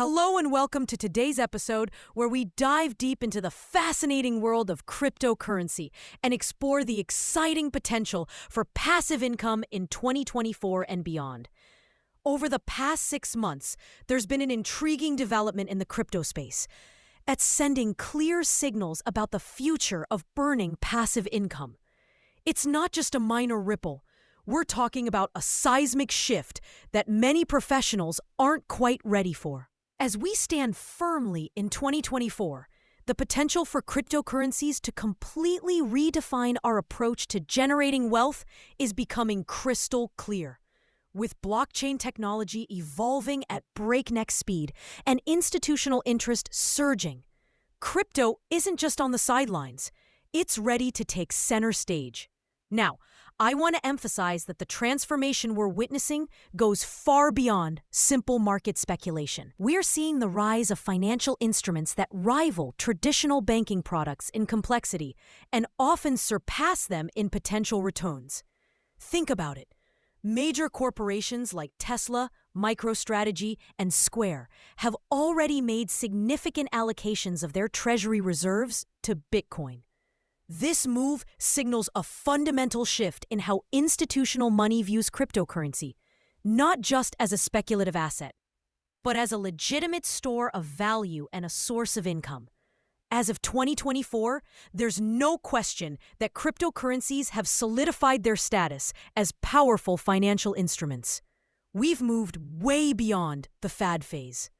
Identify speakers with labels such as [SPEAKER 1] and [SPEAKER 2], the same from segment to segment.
[SPEAKER 1] Hello and welcome to today's episode where we dive deep into the fascinating world of cryptocurrency and explore the exciting potential for passive income in 2024 and beyond. Over the past 6 months, there's been an intriguing development in the crypto space. It's sending clear signals about the future of burning passive income. It's not just a minor ripple. We're talking about a seismic shift that many professionals aren't quite ready for. As we stand firmly in 2024, the potential for cryptocurrencies to completely redefine our approach to generating wealth is becoming crystal clear. With blockchain technology evolving at breakneck speed and institutional interest surging, crypto isn't just on the sidelines, it's ready to take center stage. Now, I want to emphasize that the transformation we're witnessing goes far beyond simple market speculation. We're seeing the rise of financial instruments that rival traditional banking products in complexity and often surpass them in potential returns. Think about it. Major corporations like Tesla, MicroStrategy, and Square have already made significant allocations of their treasury reserves to Bitcoin. This move signals a fundamental shift in how institutional money views cryptocurrency, not just as a speculative asset, but as a legitimate store of value and a source of income. As of 2024, there's no question that cryptocurrencies have solidified their status as powerful financial instruments. We've moved way beyond the fad phase.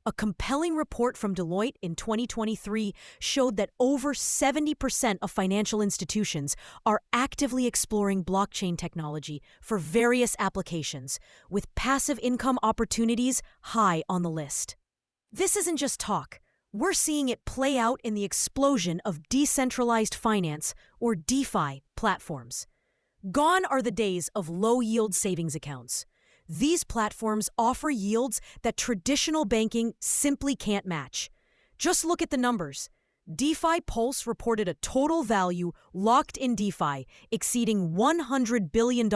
[SPEAKER 1] A compelling report from Deloitte in 2023 showed that over 70% of financial institutions are actively exploring blockchain technology for various applications, with passive income opportunities high on the list. This isn't just talk. We're seeing it play out in the explosion of decentralized finance, or DeFi, platforms. Gone are the days of low-yield savings accounts. These platforms offer yields that traditional banking simply can't match. Just look at the numbers. DeFi Pulse reported a total value locked in DeFi exceeding $100 billion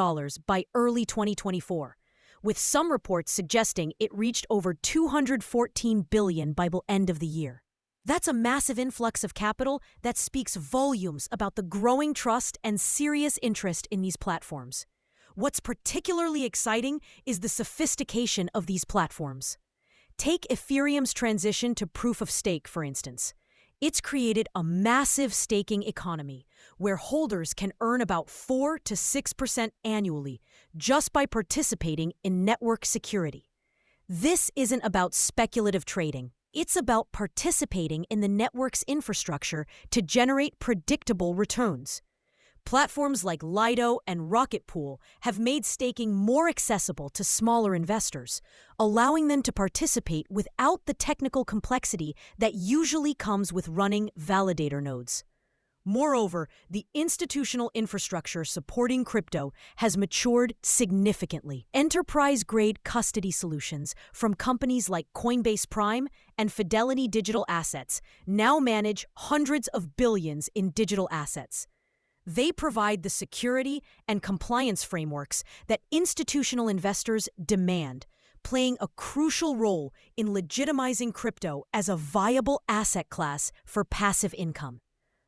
[SPEAKER 1] by early 2024, with some reports suggesting it reached over $214 billion by the end of the year. That's a massive influx of capital that speaks volumes about the growing trust and serious interest in these platforms. What's particularly exciting is the sophistication of these platforms. Take Ethereum's transition to proof of stake, for instance. It's created a massive staking economy where holders can earn about 4 to 6% annually just by participating in network security. This isn't about speculative trading. It's about participating in the network's infrastructure to generate predictable returns. Platforms like Lido and Rocket Pool have made staking more accessible to smaller investors, allowing them to participate without the technical complexity that usually comes with running validator nodes. Moreover, the institutional infrastructure supporting crypto has matured significantly. Enterprise-grade custody solutions from companies like Coinbase Prime and Fidelity Digital Assets now manage hundreds of billions in digital assets. They provide the security and compliance frameworks that institutional investors demand, playing a crucial role in legitimizing crypto as a viable asset class for passive income.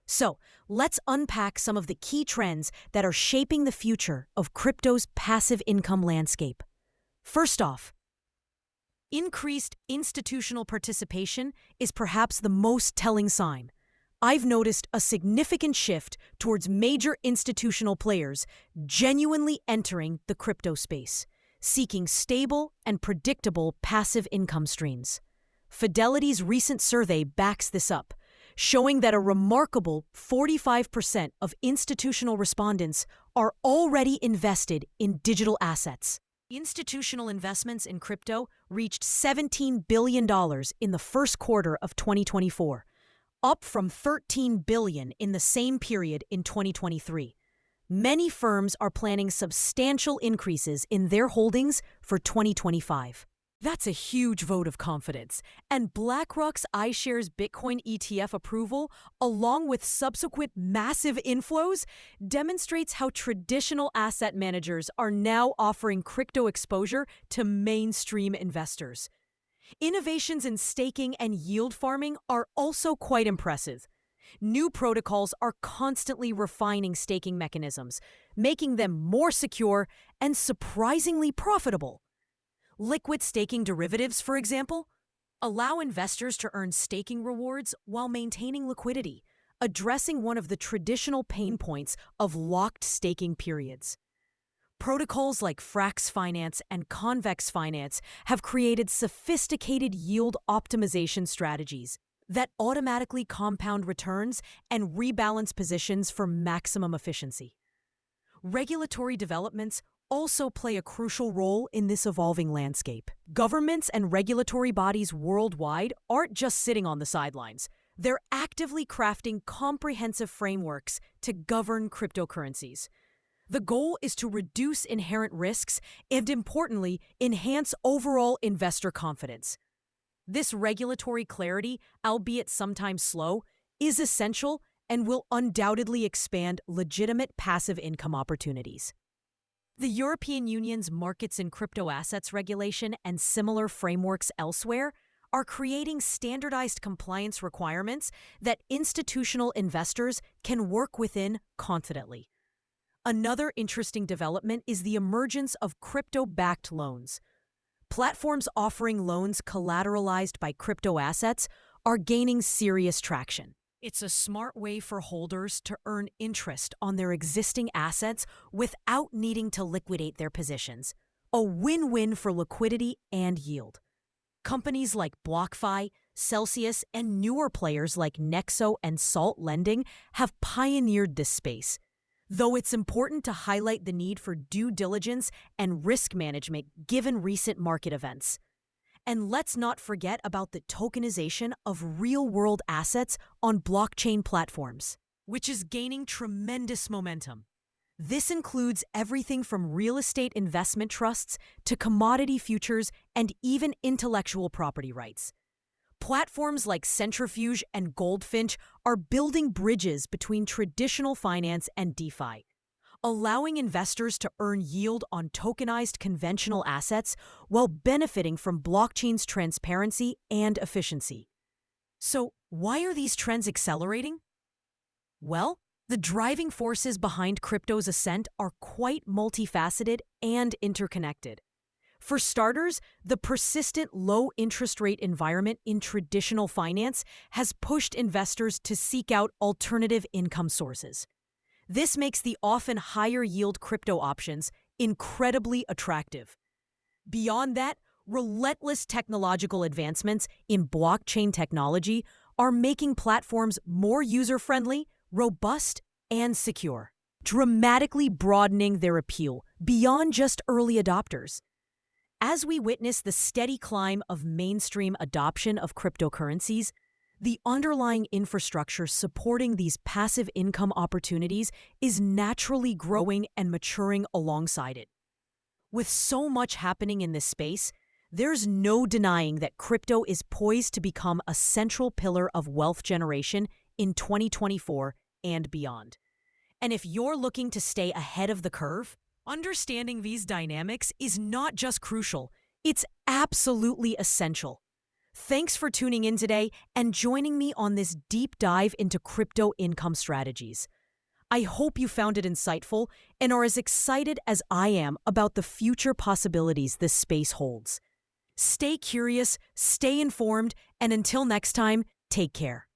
[SPEAKER 1] So, let's unpack some of the key trends that are shaping the future of crypto's passive income landscape. First off, increased institutional participation is perhaps the most telling sign. I've noticed a significant shift towards major institutional players genuinely entering the crypto space, seeking stable and predictable passive income streams. Fidelity's recent survey backs this up, showing that a remarkable 45% of institutional respondents are already invested in digital assets. Institutional investments in crypto reached $17 billion in the first quarter of 2024. Up from $13 billion in the same period in 2023. Many firms are planning substantial increases in their holdings for 2025. That's a huge vote of confidence, and BlackRock's iShares Bitcoin ETF approval, along with subsequent massive inflows, demonstrates how traditional asset managers are now offering crypto exposure to mainstream investors. Innovations in staking and yield farming are also quite impressive. New protocols are constantly refining staking mechanisms, making them more secure and surprisingly profitable. Liquid staking derivatives, for example, allow investors to earn staking rewards while maintaining liquidity, addressing one of the traditional pain points of locked staking periods. Protocols like Frax Finance and Convex Finance have created sophisticated yield optimization strategies that automatically compound returns and rebalance positions for maximum efficiency. Regulatory developments also play a crucial role in this evolving landscape. Governments and regulatory bodies worldwide aren't just sitting on the sidelines. They're actively crafting comprehensive frameworks to govern cryptocurrencies. The goal is to reduce inherent risks and, importantly, enhance overall investor confidence. This regulatory clarity, albeit sometimes slow, is essential and will undoubtedly expand legitimate passive income opportunities. The European Union's markets in crypto assets regulation and similar frameworks elsewhere are creating standardized compliance requirements that institutional investors can work within confidently. Another interesting development is the emergence of crypto-backed loans. Platforms offering loans collateralized by crypto assets are gaining serious traction. It's a smart way for holders to earn interest on their existing assets without needing to liquidate their positions. A win-win for liquidity and yield. Companies like BlockFi, Celsius, and newer players like Nexo and Salt Lending have pioneered this space. Though it's important to highlight the need for due diligence and risk management given recent market events. And let's not forget about the tokenization of real-world assets on blockchain platforms, which is gaining tremendous momentum. This includes everything from real estate investment trusts to commodity futures and even intellectual property rights. Platforms like Centrifuge and Goldfinch are building bridges between traditional finance and DeFi, allowing investors to earn yield on tokenized conventional assets while benefiting from blockchain's transparency and efficiency. So, why are these trends accelerating? Well, the driving forces behind crypto's ascent are quite multifaceted and interconnected. For starters, the persistent low interest rate environment in traditional finance has pushed investors to seek out alternative income sources. This makes the often higher yield crypto options incredibly attractive. Beyond that, relentless technological advancements in blockchain technology are making platforms more user-friendly, robust, and secure, dramatically broadening their appeal beyond just early adopters. As we witness the steady climb of mainstream adoption of cryptocurrencies, the underlying infrastructure supporting these passive income opportunities is naturally growing and maturing alongside it. With so much happening in this space, there's no denying that crypto is poised to become a central pillar of wealth generation in 2024 and beyond. And if you're looking to stay ahead of the curve, understanding these dynamics is not just crucial, it's absolutely essential. Thanks for tuning in today and joining me on this deep dive into crypto income strategies. I hope you found it insightful and are as excited as I am about the future possibilities this space holds. Stay curious, stay informed, and until next time, take care.